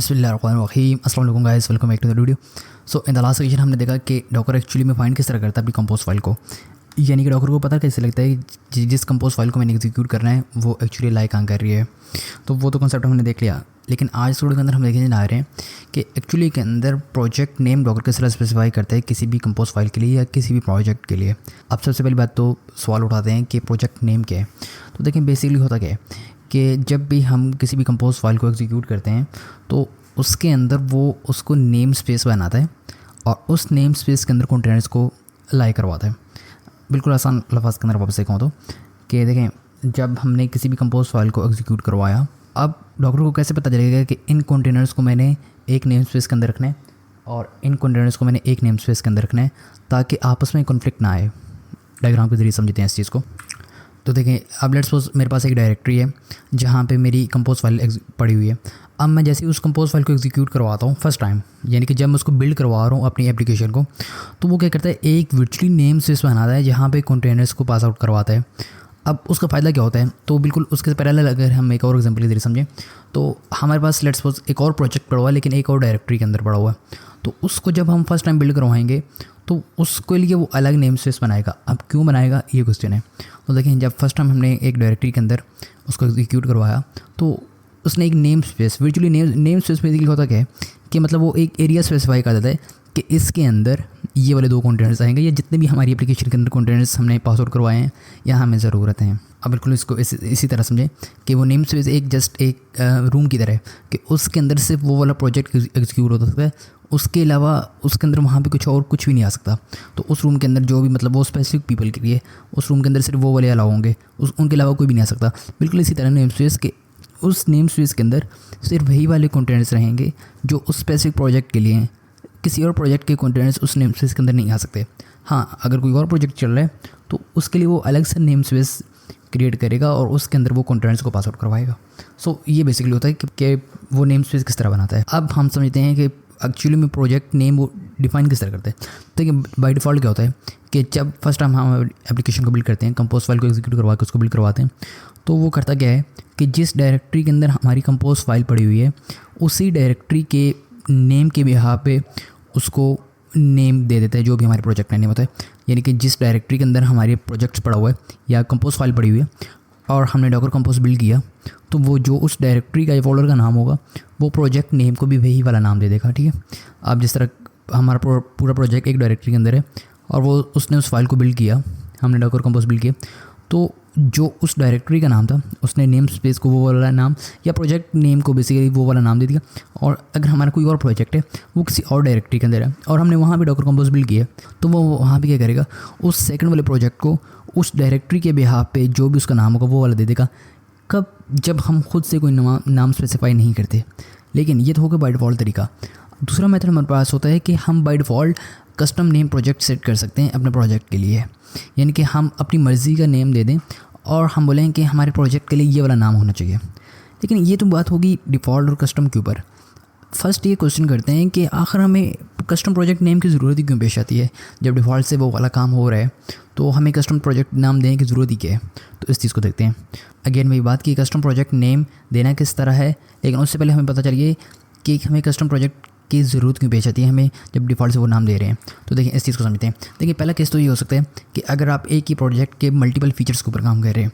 बिस्मिल्लाहिर्रहमानिर्रहीम। अस्सलाम वालेकुम guys, welcome back to the video. So in the last section हमने देखा कि डॉकर एक्चुअली में फाइंड किस तरह करता है अपनी कंपोज फाइल को, यानी कि डॉकर को पता कैसे लगता है जिस कंपोज फाइल को मैंने एग्जीक्यूट करना है वो एक्चुअली लाइक ऑन कर रही है। तो वो तो कंसेप्ट हमने देख लिया, लेकिन आज स्टूडियो के अंदर हम देखने जा रहे हैं कि एक्चुअली के अंदर प्रोजेक्ट नेम डॉकर किस तरह स्पेसिफाई करता है किसी भी कंपोज फाइल के लिए या किसी भी प्रोजेक्ट के लिए। अब सबसे पहली बात तो सवाल उठाते हैं कि प्रोजेक्ट नेम क्या है। तो देखें बेसिकली होता क्या है कि जब भी हम किसी भी कंपोज फाइल को एग्जीक्यूट करते हैं तो उसके अंदर वो उसको नेम स्पेस बनाता है और उस नेम स्पेस के अंदर कंटेनर्स को लाई करवाता है। बिल्कुल आसान लफ्ज़ के अंदर वापस से कहूँ तो कि देखें जब हमने किसी भी कंपोज फाइल को एग्जीक्यूट करवाया, अब डॉक्टर को कैसे पता चलेगा कि इन कंटेनर्स को मैंने एक नेम स्पेस के अंदर रखना है और इन कंटेनर्स को मैंने एक नेम स्पेस के अंदर रखना है ताकि आपस में कॉन्फ्लिक्ट ना आए। डायग्राम के ज़रिए समझते हैं इस चीज़ को। तो देखें अब लेट्स सपोज मेरे पास एक डायरेक्टरी है जहाँ पे मेरी कंपोज फाइल पड़ी हुई है। अब मैं जैसे ही उस कंपोज फाइल को एग्जीक्यूट करवाता हूँ फर्स्ट टाइम, यानी कि जब मैं उसको बिल्ड करवा रहा हूँ अपनी एप्लीकेशन को, तो वो क्या करता है एक वर्चुअली नेम स्पेस बनाता है जहाँ पे कंटेनर्स को पास आउट करवाता है। अब उसका फ़ायदा क्या होता है, तो बिल्कुल उसके पैरेलल अगर हम एक और एग्जांपल इधर समझें तो हमारे पास लेट्स सपोज एक और प्रोजेक्ट पड़ा हुआ है लेकिन एक और डायरेक्टरी के अंदर पड़ा हुआ है। तो उसको जब हम फर्स्ट टाइम बिल्ड करवाएंगे तो उसके लिए वो अलग नेम स्पेस बनाएगा। अब क्यों बनाएगा ये क्वेश्चन है। तो देखें जब फर्स्ट टाइम हमने एक डायरेक्टरी के अंदर उसको एग्जीक्यूट करवाया तो उसने एक name space virtually name space basically होता क्या है कि मतलब वो एक एरिया स्पेसिफाई कर देता है कि इसके अंदर ये वाले दो कंटेनर्स आएंगे या जितने भी हमारी एप्लीकेशन के अंदर कंटेनर्स हमने पास आउट करवाए हैं या हमें ज़रूरत है। अब बिल्कुल इसको इसी तरह समझें कि वो नेम स्पेस एक जस्ट एक रूम की तरह है कि उसके अंदर सिर्फ वो वाला प्रोजेक्ट एग्जीक्यूट हो सकता है, उसके अलावा उसके अंदर वहाँ पे कुछ भी नहीं आ सकता। तो उस रूम के अंदर जो भी मतलब वो स्पेसिफिक पीपल के लिए उस रूम के अंदर सिर्फ वो वाले अलाउ होंगे, उनके अलावा कोई भी नहीं आ सकता। बिल्कुल इसी तरह नेम स्पेस के उस नेम स्पेस के अंदर सिर्फ वही वाले कंटेनर्स रहेंगे जो उस स्पेसिफिक प्रोजेक्ट के लिए हैं। किसी और प्रोजेक्ट के कंटेनर्स उस नेम स्पेस के अंदर नहीं आ सकते। हाँ, अगर कोई और प्रोजेक्ट चल रहा है तो उसके लिए वो अलग से नेम स्पेस क्रिएट करेगा और उसके अंदर वो कंटेनर्स को पास आउट करवाएगा। सो ये बेसिकली होता है कि वो नेम स्पेस किस तरह बनाता है। अब हम समझते हैं कि एक्चुअली में प्रोजेक्ट नेम वो डिफाइन किस तरह करते हैं। देखिए बाय डिफ़ॉल्ट क्या होता है कि जब फर्स्ट टाइम हम एप्लीकेशन को बिल्ड करते हैं, कंपोज फाइल को एग्जीक्यूट करवा के उसको बिल्ड करवाते हैं, तो वो करता क्या है कि जिस डायरेक्टरी के अंदर हमारी कंपोज फाइल पड़ी हुई है उसी डायरेक्टरी के नेम के बिहार पे उसको नेम दे देता है जो भी हमारे प्रोजेक्ट का नेम होता है। यानी कि जिस डायरेक्टरी के अंदर हमारे प्रोजेक्ट्स पड़ा हुआ है या कंपोज फाइल पड़ी हुई है और हमने डॉकर कंपोज बिल्ड किया तो वो जो उस डायरेक्टरी का या फोल्डर का नाम होगा वो प्रोजेक्ट नेम को भी वही वाला नाम दे देगा। ठीक है। अब जिस तरह हमारा पूरा प्रोजेक्ट एक डायरेक्टरी के अंदर है और वो उसने उस फाइल को बिल्ड किया, हमने डॉकर कंपोज बिल्ड किया, तो जो उस डायरेक्टरी का नाम था उसने नेम स्पेस को वो वाला नाम या प्रोजेक्ट नेम को बेसिकली वो वाला नाम दे दिया। और अगर हमारा कोई और प्रोजेक्ट है वो किसी और डायरेक्टरी के अंदर है और हमने वहाँ पे डॉकर कंपोज बिल्ड किया तो वो वहाँ पे क्या करेगा, उस सेकंड वाले प्रोजेक्ट को उस डायरेक्टरी के बिहाफ पे जो भी उसका नाम होगा वो वाला दे देगा। कब? जब हम खुद से कोई नाम स्पेसिफाई नहीं करते। लेकिन ये तो होगा बाय डिफ़ॉल्ट तरीका। दूसरा मेथड हमारे पास होता है कि हम by default custom name project set कर सकते हैं अपने प्रोजेक्ट के लिए। यानी कि हम अपनी मर्ज़ी का नेम दे दें और हम बोलें कि हमारे प्रोजेक्ट के लिए ये वाला नाम होना चाहिए। लेकिन ये तो बात होगी डिफ़ॉल्ट और कस्टम के ऊपर। फर्स्ट ये क्वेश्चन करते हैं कि आखिर हमें कस्टम प्रोजेक्ट नेम की ज़रूरत ही क्यों पेश आती है। जब डिफ़ॉल्ट से वो वाला काम हो रहा है तो हमें कस्टम प्रोजेक्ट नाम देने की ज़रूरत ही क्या है। तो इस चीज़ को देखते हैं। अगेन वही बात की कस्टम प्रोजेक्ट नेम देना किस तरह है, लेकिन उससे पहले हमें पता चलिए कि हमें कस्टम प्रोजेक्ट की ज़रूरत क्यों पेश आती है हमें जब डिफ़ॉल्ट से वो नाम दे रहे हैं। तो देखिए इस चीज़ को समझते हैं। देखिए पहला केस तो ये हो सकता है कि अगर आप एक ही प्रोजेक्ट के मल्टीपल फीचर्स के ऊपर काम कर रहे हैं,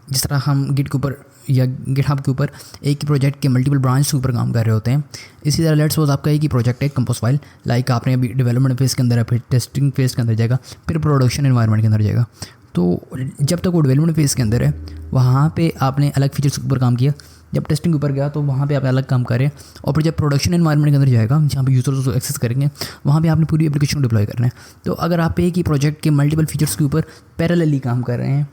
जिस तरह हम गिट के ऊपर या गिटहब के ऊपर एक ही प्रोजेक्ट के मल्टीपल ब्रांच के ऊपर काम कर रहे होते हैं। इसी तरह लेट्स सपोज आपका एक ही प्रोजेक्ट है कंपोज फाइल, लाइक आपने अभी डेवलपमेंट फेज़ के अंदर है, फिर टेस्टिंग फेज़ के अंदर जाएगा, फिर प्रोडक्शन एनवायरनमेंट के अंदर जाएगा। तो जब तक वो डेवलपमेंट फेज़ के अंदर है वहाँ पे आपने अलग फीचर्स के ऊपर काम किया, जब टेस्टिंग के ऊपर गया तो वहाँ पे आप अलग काम करें, और फिर जब प्रोडक्शन एनवायरनमेंट के अंदर जाएगा जहाँ पे यूजर्स उसको एक्सेस करेंगे वहाँ पे आपने पूरी एप्लीकेशन को डिप्लॉय करना है। तो अगर आप एक ही प्रोजेक्ट के मल्टीपल फीचर्स के ऊपर पैरेलली काम कर रहे हैं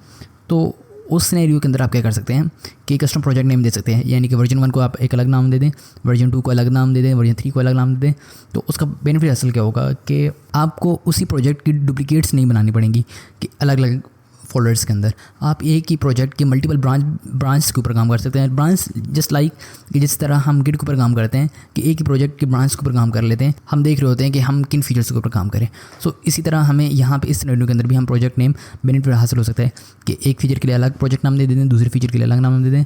तो उस सिनेरियो के अंदर आप क्या कर सकते हैं कि कस्टम प्रोजेक्ट नेम दे सकते हैं। यानी कि वर्जन 1 को आप एक अलग नाम दे दें, वर्जन 2 को अलग नाम दे दें, वर्जन 3 को अलग नाम दे दें। तो उसका बेनिफिट असल क्या होगा कि आपको उसी प्रोजेक्ट की डुप्लीकेट्स नहीं बनानी पड़ेंगी कि अलग अलग फोल्डर्स के अंदर आप एक ही प्रोजेक्ट के मल्टीपल ब्रांच के ऊपर काम कर सकते हैं। ब्रांच जस्ट लाइक कि जिस तरह हम गिट के ऊपर काम करते हैं कि एक ही प्रोजेक्ट के ब्रांच के ऊपर काम कर लेते हैं, हम देख रहे होते हैं कि हम किन फीचर्स के ऊपर काम करें। सो इसी तरह हमें यहाँ पे इस सिनेरियो के अंदर भी हम प्रोजेक्ट नेम बेनिफिट हासिल हो सकता है कि एक फीचर के लिए अलग प्रोजेक्ट नाम दे दें, दूसरे फीचर के लिए अलग नाम दे दें।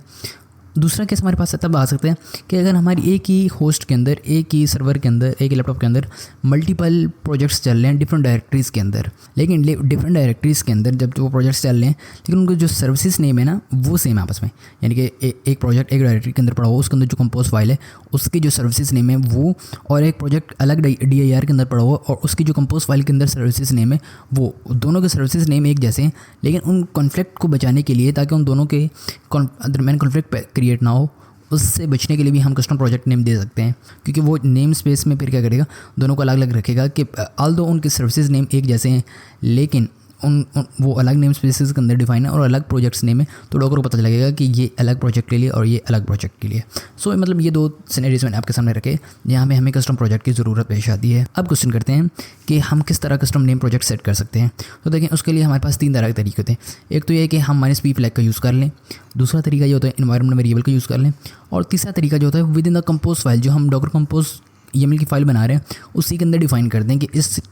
दूसरा केस हमारे पास तब आ सकता है कि अगर हमारी एक ही होस्ट के अंदर, एक ही सर्वर के अंदर, एक ही लैपटॉप के अंदर मल्टीपल प्रोजेक्ट्स चल रहे हैं डिफरेंट डायरेक्टरीज़ के अंदर, लेकिन डिफरेंट डायरेक्टरीज़ के अंदर जब वो प्रोजेक्ट्स चल रहे हैं लेकिन उनको जो सर्विसेज नेम है ना वो सेम है आपस में, यानी कि एक प्रोजेक्ट एक डायरेक्टरी के अंदर पड़ा हुआ, उसके अंदर जो कंपोज फाइल है उसकी जो सर्विसेज नेम है वो, और एक प्रोजेक्ट अलग DIR के अंदर पड़ा हुआ और उसकी जो कंपोज फाइल के अंदर सर्विसेज नेम है वो, दोनों के सर्विसेज नेम एक जैसे हैं, लेकिन उन कॉन्फ्लिक्ट को बचाने के लिए, ताकि उन दोनों के दरमियान कॉन्फ्लिक्ट क्रिएट ना हो, उससे बचने के लिए भी हम कस्टम प्रोजेक्ट नेम दे सकते हैं। क्योंकि वो नेम स्पेस में फिर क्या करेगा, दोनों को अलग अलग रखेगा कि ऑल्दो उनके सर्विसेज नेम एक जैसे हैं लेकिन वो अलग नेम स्पेसेस के अंदर डिफाइन है और अलग प्रोजेक्ट्स नेम है, तो डॉकर को पता लगेगा कि ये अलग प्रोजेक्ट के लिए और ये अलग प्रोजेक्ट के लिए। सो मतलब ये 2 सिनेरियोज मैंने आपके सामने रखे जहाँ पे हमें कस्टम प्रोजेक्ट की ज़रूरत पेश आती है। अब क्वेश्चन करते हैं कि हम किस तरह कस्टम नेम प्रोजेक्ट सेट कर सकते हैं। तो देखें, उसके लिए हमारे पास 3 तरह के तरीके होते हैं। एक तो ये है कि हम -p फ्लैग का यूज़ कर लें, दूसरा तरीका ये होता है एनवायरनमेंट वेरिएबल का यूज़ कर लें, और तीसरा तरीका जो होता है with in the compose file, जो हम डॉकर कंपोज YAML की फ़ाइल बना रहे हैं उसी के अंदर डिफाइन कर दें कि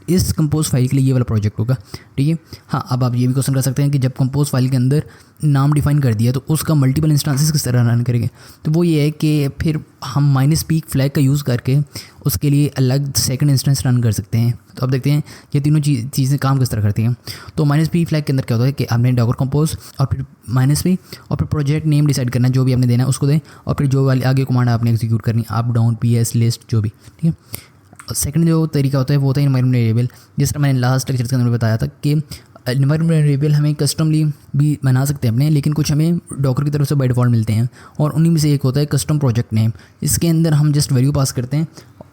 इस कंपोज फाइल के लिए ये वाला प्रोजेक्ट होगा। ठीक है। हाँ, अब आप ये भी क्वेश्चन कर सकते हैं कि जब कंपोज फाइल के अंदर नाम डिफाइन कर दिया तो उसका मल्टीपल इंस्टांसेस किस तरह रन करेंगे। तो वो ये है कि फिर हम -p फ्लैग का यूज़ करके उसके लिए अलग सेकंड इंस्टेंस रन कर सकते हैं। तो अब देखते हैं ये तीनों चीज़ें काम किस तरह करती हैं। तो -p फ्लैग के अंदर क्या होता है कि आपने डॉकर कंपोज और फिर -p और फिर प्रोजेक्ट नेम डिसाइड करना है, जो भी आपने देना है उसको दें, और फिर जो वाली आगे कमांड आपने एग्जीक्यूट करनी, अप डाउन PS लिस्ट जो भी। ठीक है। सेकंड जो तरीका होता है वो होता है एनवायरनमेंट वेरिएबल। जिस तरह मैंने लास्ट लेक्चर के अंदर बताया था कि एनवायरनमेंट वेरिएबल हमें कस्टमली भी बना सकते हैं अपने, लेकिन कुछ हमें डॉकर की तरफ से बाय डिफ़ॉल्ट मिलते हैं, और उन्हीं में से एक होता है कस्टम प्रोजेक्ट नेम। इसके अंदर हम जस्ट वैल्यू पास करते हैं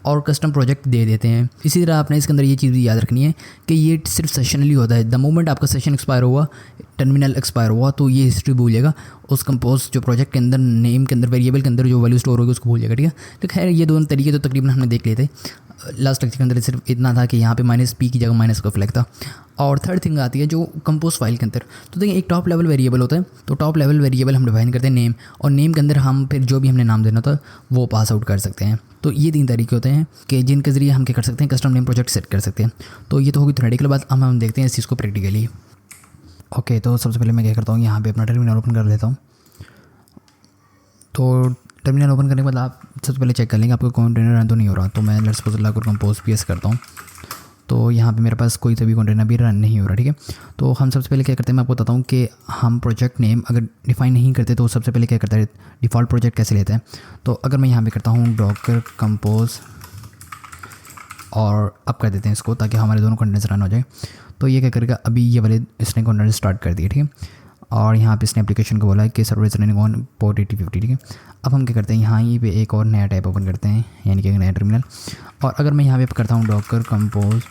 और कस्टम प्रोजेक्ट दे देते हैं। इसी तरह आपने इसके अंदर ये चीज़ भी याद रखनी है कि ये सिर्फ सेशनली होता है। द मोमेंट आपका सेशन एक्सपायर हुआ, टर्मिनल एक्सपायर हुआ, तो ये हिस्ट्री भूल जाएगा, उस कंपोज जो प्रोजेक्ट के अंदर नेम के अंदर वेरिएबल के अंदर जो वैल्यू स्टोर होगी उसको भूल जाएगा। ठीक है। तो खैर ये 2 तरीके तो तकरीबन हमने देख लिए थे लास्ट लेक्चर के अंदर। सिर्फ इतना था कि यहाँ पे -p की जगह माइनस का फ्लैग था। और थर्ड थिंग आती है जो कंपोज फाइल के अंदर। तो देखिए, एक टॉप लेवल वेरिएबल होता है, तो टॉप लेवल वेरिएबल हम डिफाइन करते हैं नेम, और नेम के अंदर हम फिर जो भी हमने नाम देना था वो पास आउट कर सकते हैं। तो ये 3 तरीके होते हैं कि जिनके ज़रिए हम क्या कर सकते हैं, कस्टम नेम प्रोजेक्ट सेट कर सकते हैं। तो ये तो होगी थ्योरेटिकल बात। अब हम देखते हैं इस चीज़ को प्रैक्टिकली। ओके, तो सबसे पहले मैं क्या करता हूँ, यहाँ पे अपना टर्मिनल ओपन कर लेता हूँ। तो टर्मिनल ओपन करने के बाद आप सबसे पहले चेक कर लेंगे आपको कंटेनर रन तो नहीं हो रहा। तो मैं let's suppose locker compose PS करता हूँ, तो यहाँ पे मेरे पास कोई सा भी कंटेनर भी रन नहीं हो रहा। ठीक है। तो हम सबसे पहले क्या करते हैं, मैं आपको बताता हूँ कि हम प्रोजेक्ट नेम अगर डिफाइन नहीं करते तो सबसे पहले क्या करता है, डिफ़ॉल्ट प्रोजेक्ट कैसे लेते हैं। तो अगर मैं यहाँ पे करता हूँ डॉकर कंपोज और अब कर देते हैं इसको, ताकि हमारे दोनों कंटेनर्स रन हो जाए। तो ये क्या करेगा, अभी ये वाले इसने कंटेनर स्टार्ट कर दिए। ठीक है। और यहाँ पे इसने एप्लीकेशन को बोला है कि server is running on port 8050। ठीक है। अब हम क्या करते हैं, यहाँ पे एक और नया टैब ओपन करते हैं, यानी कि एक नया टर्मिनल। और अगर मैं यहाँ पे करता हूँ डॉकर कंपोज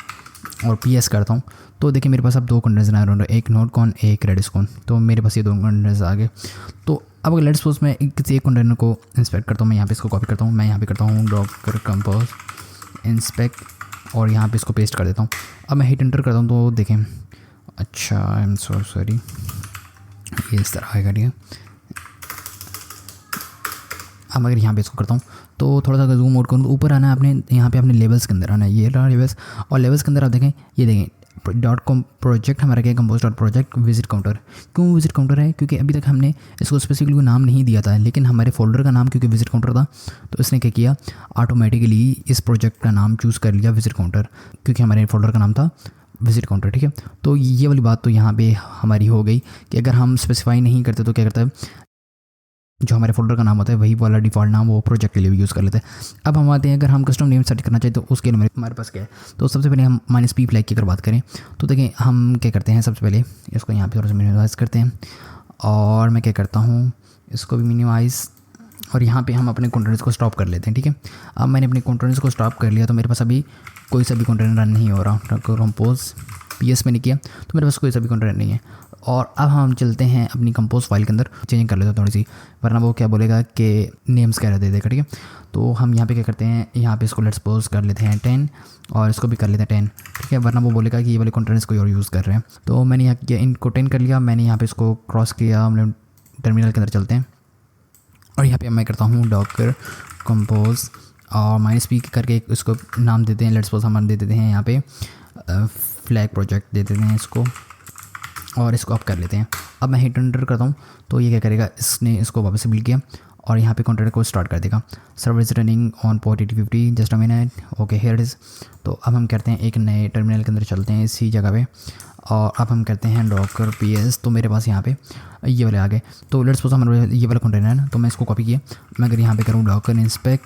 और PS करता हूँ, तो देखिए मेरे पास अब 2 कंटेनर्स आ रहे हैं, एक नोडकॉन एक रेडिसकॉन। तो मेरे पास ये 2 कंटेनर्स आ गए। तो अब अगर लेट्स सपोज मैं किसी एक कंटेनर को इंस्पेक्ट करता हूँ, मैं यहाँ पे इसको कॉपी करता हूँ, मैं यहाँ पे करता हूँ डॉकर कंपोज इंस्पेक्ट और यहाँ पे इसको पेस्ट कर देता हूँ। अब मैं हिट एंटर करता हूँ, तो देखें, अच्छा आई एम सो सॉरी, ये इस तरह आएगा। ठीक है। अब अगर यहाँ पे इसको करता हूँ तो थोड़ा सा जूम आउट करूँ तो ऊपर आना है आपने, यहाँ पे आपने लेवल्स के अंदर आना है, ये रहा लेवल्स। और लेवल्स के अंदर आप देखें, ये देखें .com प्रोजेक्ट हमारा क्या, compose dot project visit counter. क्यों विजिट काउंटर है, क्योंकि अभी तक हमने इसको स्पेसिफिकली नाम नहीं दिया था, लेकिन हमारे फोल्डर का नाम क्योंकि विजिट काउंटर था, तो इसने क्या किया, ऑटोमेटिकली इस प्रोजेक्ट का नाम चूज़ कर लिया विजिट काउंटर, क्योंकि हमारे फोल्डर का नाम था विजिट काउंटर। ठीक है। तो ये वाली बात तो यहाँ पे हमारी हो गई कि अगर हम स्पेसिफाई नहीं करते तो क्या करता है, जो हमारे फोल्डर का नाम होता है वही वाला डिफ़ॉल्ट नाम वो प्रोजेक्ट के लिए भी यूज़ कर लेते हैं। अब हम आते हैं, अगर हम कस्टम नेम सेट करना चाहें तो उसके लिए हमारे पास क्या है। तो सबसे पहले हम -p फ्लैग की अगर बात करें तो देखें हम क्या करते हैं, सबसे पहले इसको यहाँ पे थोड़ा सा मिनिमाइज़ करते हैं, और मैं क्या करता हूँ इसको भी मिनिमाइज़, और यहाँ पे हम अपने कंटेनर्स को स्टॉप कर लेते हैं। ठीक है। अब मैंने अपने कंटेनर्स को स्टॉप कर लिया, तो मेरे पास अभी कोई सा भी कंटेनर रन नहीं हो रहा। कंपोज PS मैंने किया तो मेरे पास कोई सा भी कंटेनर नहीं है। और अब हम चलते हैं अपनी कंपोज फाइल के अंदर, चेंज कर लेते हैं थोड़ी सी, वरना वो क्या बोलेगा कि नेम्स कह रहे दे देगा। ठीक है। तो हम यहाँ पे क्या करते हैं, यहाँ पे इसको लेट्स सपोज कर लेते हैं 10 और इसको भी कर लेते हैं 10। ठीक है। वरना वो बोलेगा कि ये वाले कंटेनर्स कोई और यूज़ कर रहे हैं। तो मैंने यहाँ किया, इनको 10 कर लिया, मैंने यहाँ पे इसको क्रॉस किया, हमने टर्मिनल के अंदर चलते हैं और यहाँ पे मैं करता हूँ डॉकर कंपोज और -p करके इसको नाम देते हैं, लेट्स सपोज हम दे देते हैं यहाँ पे फ्लैग प्रोजेक्ट दे देते हैं इसको, और इसको अप कर लेते हैं। अब मैं हिट एंटर करता हूँ तो ये क्या करेगा, इसने इसको वापस से बिल्ड किया और यहाँ पे कॉन्ट्रैक्ट को स्टार्ट कर देगा। Server is running on port 8050 just a minute. Okay here it is. तो अब हम करते हैं एक नए टर्मिनल के अंदर चलते हैं इसी जगह पे, और अब हम करते हैं डॉकर ps। तो मेरे पास यहाँ पे ये वाले आ गए। तो लेट्स सपोज हमारे ये वाला कंटेनर है ना, तो मैं इसको कॉपी किया। मैं अगर यहाँ पे करूँ डॉकर इंस्पेक्ट,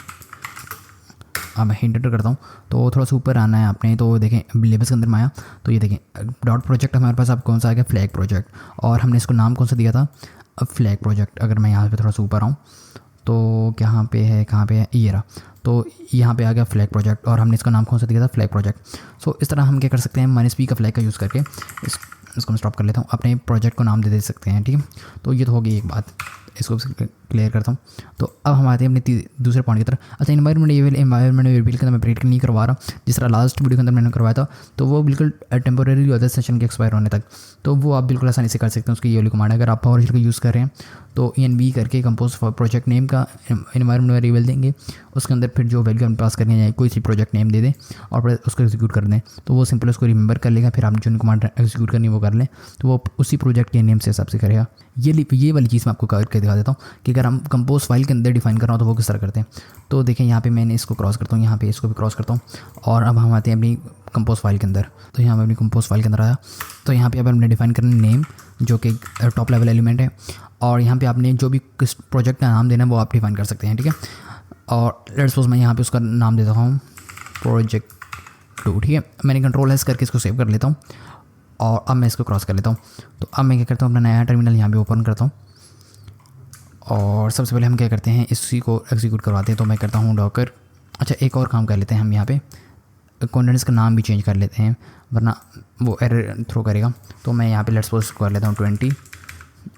अब मैं इंटर करता हूँ तो थोड़ा सा ऊपर आना है आपने। तो देखें लेबल्स के अंदर में आया, तो ये देखें डॉट प्रोजेक्ट हमारे पास अब कौन सा आ गया, फ्लैग प्रोजेक्ट। और हमने इसको नाम कौन सा दिया था, अब फ्लैग प्रोजेक्ट। अगर मैं यहाँ पे थोड़ा सा ऊपर आऊँ तो कहाँ पे है, कहाँ पे है, ये रहा। तो यहाँ पे आ गया फ्लैग प्रोजेक्ट, और हमने इसका नाम कौन सा दिया था, फ्लैग प्रोजेक्ट। सो इस तरह हम क्या कर सकते हैं, -p का फ्लैग का यूज़ करके इसको मैं स्टॉप कर लेता हूँ, अपने प्रोजेक्ट को नाम दे सकते हैं। ठीक है, तो ये तो होगी एक बात, इसको क्लियर करता हूँ। तो अब हम आते हैं अपने दूसरे पॉइंट की तरफ। अच्छा, एनवायरमेंट वेरिएबल के अंदर मैं अपडेट नहीं करवा रहा, जिस तरह लास्ट वीडियो के अंदर मैंने करवाया था, तो वो बिल्कुल टेम्पोरेरी होता है सेशन के एक्सपायर होने तक। तो वो आप बिल्कुल आसानी से कर सकते हैं। उसकी ये वाली कमांड है, अगर आप पावर शेल का यूज़ कर रहे हैं तो env करके कंपोज प्रोजेक्ट नेम का एनवायरमेंट वेरिएबल देंगे, उसके अंदर फिर जो वैल्यू हम पास करने जाए कोई सी प्रोजेक्ट नेम दे दें और फिर उसको एग्जीक्यूट कर दें, तो वो सिंपल उसको रिमेंबर कर लेगा। फिर आप जो कमांड एग्जीक्यूट करनी वो कर लें, तो वो उसी प्रोजेक्ट के नेम से हिसाब से करेगा। ये वाली चीज़ मैं आपको करके दिखा देता हूँ कि अगर हम कंपोज फाइल के अंदर डिफाइन कर रहा हूँ तो वो किस तरह करते हैं। तो देखें यहाँ पे मैंने इसको क्रॉस करता हूँ, यहाँ पे इसको भी क्रॉस करता हूँ, और अब हम आते हैं अपनी कंपोज फाइल के अंदर। तो यहाँ पे अपनी कंपोज फाइल के अंदर आया, तो यहाँ पे अब हमने डिफाइन करना नेम जो कि टॉप लेवल एलिमेंट है, और यहाँ पे आपने जो भी किस प्रोजेक्ट का नाम देना है वो आप डिफाइन कर सकते हैं। ठीक है, और लेट्स सपोज मैं यहाँ पे उसका नाम देता हूँ प्रोजेक्ट 2। ठीक है, मैंने कंट्रोल एस करके इसको सेव कर लेता हूँ, और अब मैं इसको क्रॉस कर लेता हूँ। तो अब मैं क्या करता हूँ, अपना नया टर्मिनल यहाँ पे ओपन करता हूँ, और सबसे पहले हम क्या करते हैं, इसी को एग्जीक्यूट करवाते हैं। तो मैं करता हूँ डॉकर। अच्छा, एक और काम कर लेते हैं हम, यहाँ पे कंटेंट्स का नाम भी चेंज कर लेते हैं, वरना वो एरर थ्रो करेगा। तो मैं यहाँ पे लेट्स सपोज कर लेता हूँ 20,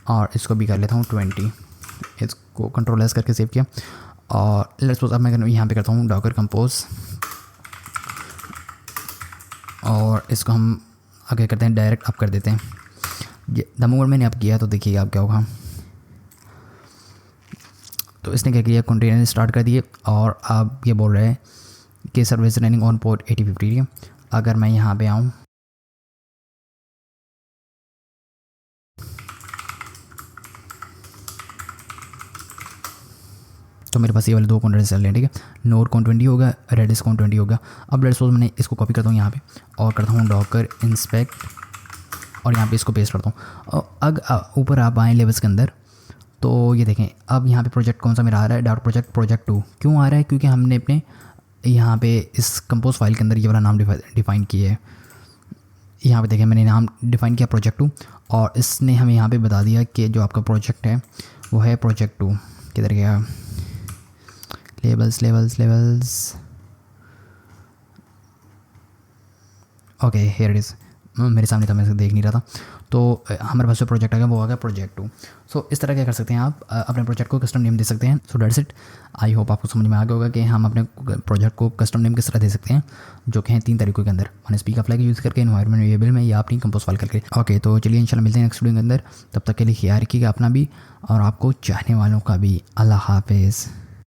और इसको भी कर लेता हूँ 20। इसको कंट्रोल एस करके सेव किया, और लेट्स सपोज अब मैं यहाँ पे करता हूँ डॉकर कंपोज, और इसको हम आगे करते हैं डायरेक्ट अप कर देते हैं। ये द मोमेंट मैंने अप किया तो देखिए आप क्या होगा। तो इसने क्या किया, कंटेनर स्टार्ट कर दिए, और अब ये बोल रहे हैं कि सर्विस रनिंग ऑन पोर्ट 8050। अगर मैं यहाँ पे आऊँ तो मेरे पास ये वाले दो कॉन्टेंट चल रहे हैं। ठीक है, नोड कॉन 20 होगा, रेडिस कॉन 20 होगा। अब लेट्स सपोज मैंने इसको कॉपी करता हूँ यहाँ पे, और करता हूँ डॉकर इंस्पेक्ट, और यहाँ पे इसको पेस्ट करता हूँ। और अब ऊपर आप आएँ लेवल्स के अंदर, तो ये देखें अब यहाँ पे प्रोजेक्ट कौन सा मेरा आ रहा है, डॉट प्रोजेक्ट 2। क्यों आ रहा है, क्योंकि हमने अपने यहाँ पे इस कंपोज फाइल के अंदर ये वाला नाम डिफ़ाइन किया है। यहाँ पे देखें मैंने नाम डिफ़ाइन किया प्रोजेक्ट 2, और इसने हमें यहाँ पे बता दिया कि जो आपका प्रोजेक्ट है वो है प्रोजेक्ट 2। किधर गया, levels. Okay here it is, मेरे सामने था, मैं इसे देख नहीं रहा था। तो हमारे पास जो प्रोजेक्ट आ गया वो आ गया प्रोजेक्ट 2। सो इस तरह क्या कर सकते हैं, आप अपने प्रोजेक्ट को कस्टम नेम दे सकते हैं। So that's it. I hope आपको समझ में आ गया होगा कि हम अपने प्रोजेक्ट को कस्टम नेम किस तरह दे सकते हैं, जो कि हैं 3 तरीकों के अंदर, -p का फ्लैग यूज़ करके, एनवायरमेंट वेरिएबल में, या अपनी कंपोज फाइल करके। ओके, तो चलिए इंशाल्लाह मिलते हैं नेक्स्ट वीडियो के अंदर। तब तक के लिए ख्याल रखिएगा अपना भी और आपको चाहने वालों का भी। अल्लाह हाफिज़।